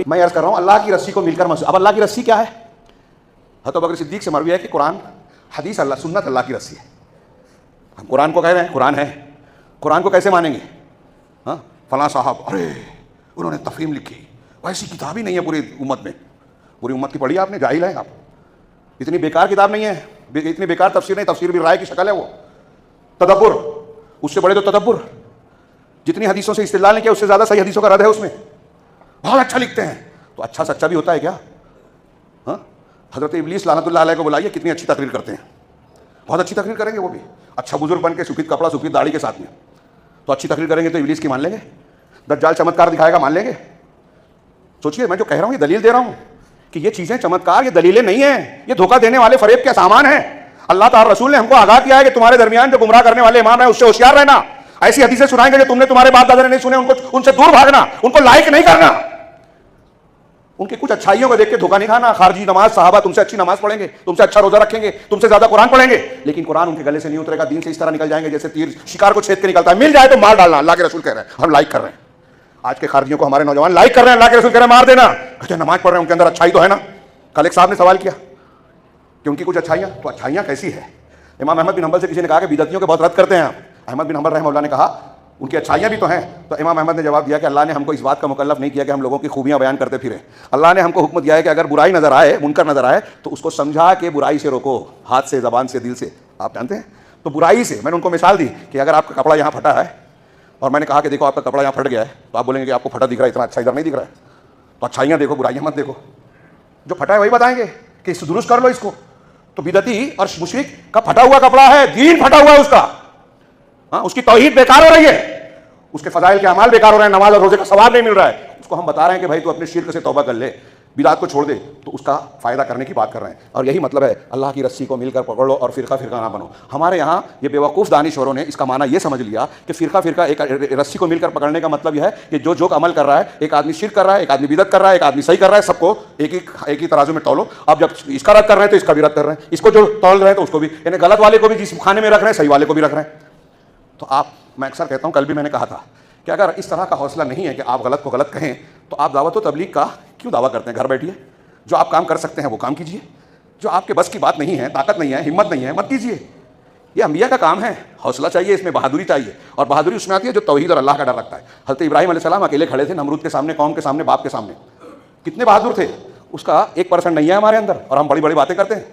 मैं अर्ज कर रहा हूँ अल्लाह की रस्सी को मिलकर महसूस। अब अल्लाह की रस्सी क्या है? हज़रत अबू बकर सिद्दीक़ से मरवी है कि कुरान हदीस अल्लाह सुन्नत अल्लाह की रस्सी है। हम कुरान को कह रहे हैं कुरान है, कुरान को कैसे मानेंगे? हाँ, फलां साहब अरे उन्होंने तफहीम लिखी, वैसी किताब ही नहीं है पूरी उम्मत में। पूरी उम्मत की पढ़ी आपने, जाहिल है आप। इतनी बेकार किताब नहीं है, इतनी बेकार तफसीर नहीं, तफसीर भी राय की शक्ल है वो। तदब्बुर, उससे बड़े तो तदब्बुर। जितनी हदीसों से इस्तिदलाल नहीं किया उससे ज़्यादा सही हदीसों का रद्द है उसमें। बहुत अच्छा लिखते हैं। तो अच्छा सच्चा भी होता है क्या? हाँ, हज़रत इब्लीस लानतुल्लाह अलैह को बुलाइए, कितनी अच्छी तकरीर करते हैं। बहुत अच्छी तकरीर करेंगे वो भी, अच्छा बुजुर्ग बन के, सफ़ेद कपड़ा सफ़ेद दाढ़ी के साथ में। तो अच्छी तकरीर करेंगे तो इब्लीस की मान लेंगे? दज्जाल चमत्कार दिखाएगा, मान लेंगे? सोचिए, मैं जो कह रहा हूँ ये दलील दे रहा हूँ कि ये चीज़ें चमत्कार, ये दलीलें नहीं हैं, ये धोखा देने वाले फरेब के सामान हैं। अल्लाह ताला रसूल ने हमको आगाह किया है कि तुम्हारे दरमियान जो गुमराह करने वाले इमाम हैं उससे होशियार रहना। ऐसी हदीसें सुनाएंगे जो तुमने तुम्हारे बाप दादा ने नहीं सुने, उनसे दूर भागना, उनको लाइक नहीं करना। उनकी कुछ अच्छाइयों को देख के धोखा नहीं खाना। खारजी नमाज साहबा तुमसे अच्छी नमाज पढ़ेंगे, तुमसे अच्छा रोजा रखेंगे, तुमसे ज्यादा कुरान पढ़ेंगे, लेकिन कुरान उनके गले से नहीं उतरेगा। दीन से इस तरह निकल जाएंगे जैसे तीर शिकार को छेद के निकलता है। मिल जाए तो मार डालना, अल्लाह के रसूल कह रहे हैं, हम लाइक कर रहे हैं। आज के खारजियों को हमारे नौजवान लाइक कर रहे हैं, अल्लाह के रसूल कह रहे हैं मार देना। कहते नमाज पढ़ रहे हैं, उनके अंदर अच्छाई तो है ना। कल एक साहब ने सवाल किया कि उनकी कुछ अच्छाइयाँ, तो अच्छाइयाँ कैसी है? इमाम अहमद बिन हंबल से किसी ने कहा कि बिदअतियों के बहुत रद्द करते हैं आप। अहमद बिन हंबल रहमतुल्लाह ने कहा उनकी अच्छाइयाँ भी तो हैं। तो इमाम अहमद ने जवाब दिया कि अल्लाह ने हमको इस बात का मुकल्लफ नहीं किया कि हम लोगों की खूबियाँ बयान करते फिरें। अल्लाह ने हमको हुक्म दिया है कि अगर बुराई नजर आए, मुनकर नजर आए, तो उसको समझा के बुराई से रोको, हाथ से, ज़बान से, दिल से। आप जानते हैं, तो बुराई से मैंने उनको मिसाल दी कि अगर आपका कपड़ा यहाँ फटा है और मैंने कहा कि देखो आपका कपड़ा यहाँ फट गया है, तो आप बोलेंगे कि आपको फटा दिख रहा है, इतना अच्छा इधर नहीं दिख रहा है। तो अच्छाइयाँ देखो, बुराइयाँ मत देखो। जो फटा है वही बताएंगे कि इसको दुरुस्त कर लो इसको। तो बिदअती और मुशरिक का फटा हुआ कपड़ा है, दीन फटा हुआ है उसका। हाँ, उसकी तौहीद बेकार हो रही है, उसके फजाइल के अमाल बेकार हो रहे हैं, नमाज और रोजे का सवाब नहीं मिल रहा है। उसको हम बता रहे हैं कि भाई तू अपने शिर्क से तौबा कर ले, बिदात को छोड़ दे, तो उसका फ़ायदा करने की बात कर रहे हैं। और यही मतलब है, अल्लाह की रस्सी को मिलकर पकड़ लो और फ़िरका फ़िरका ना बनो। हमारे यहाँ ये बेवकूफ़ दानिशवरों ने इसका माना ये समझ लिया कि फ़िरका फ़िरका, एक रस्सी को मिलकर पकड़ने का मतलब यह है कि जो अमल कर रहा है, एक आदमी शिर्क कर रहा है, एक आदमी बिदअत कर रहा है, एक आदमी सही कर रहा है, सबको एक ही तराजू में तौलो। अब जब इसका रद्द कर रहे हैं तो इसका भी रद्द कर रहे हैं, इसको जो तौल रहे हैं तो उसको भी, यानी गलत वाले को भी जिस खाने में रख रहे हैं, सही वाले को भी रख रहे हैं। तो आप, मैं अक्सर कहता हूँ, कल भी मैंने कहा था कि अगर इस तरह का हौसला नहीं है कि आप गलत को गलत कहें, तो आप दावत व तबलीग का क्यों दावा करते हैं? घर बैठिए, जो आप काम कर सकते हैं वो काम कीजिए। जो आपके बस की बात नहीं है, ताकत नहीं है, हिम्मत नहीं है, मत कीजिए। ये अंबिया का काम है। हौसला चाहिए, इसमें बहादुरी चाहिए, और बहादुरी उसमें आती है जो तौहीद और अल्लाह का डर रखता है। हज़रत इब्राहीम अलैहिस्सलाम अकेले खड़े थे नमरूद के सामने, कौम के सामने, बाप के सामने। कितने बहादुर थे। उसका 1% नहीं है हमारे अंदर, और हम बड़ी बड़ी बातें करते हैं।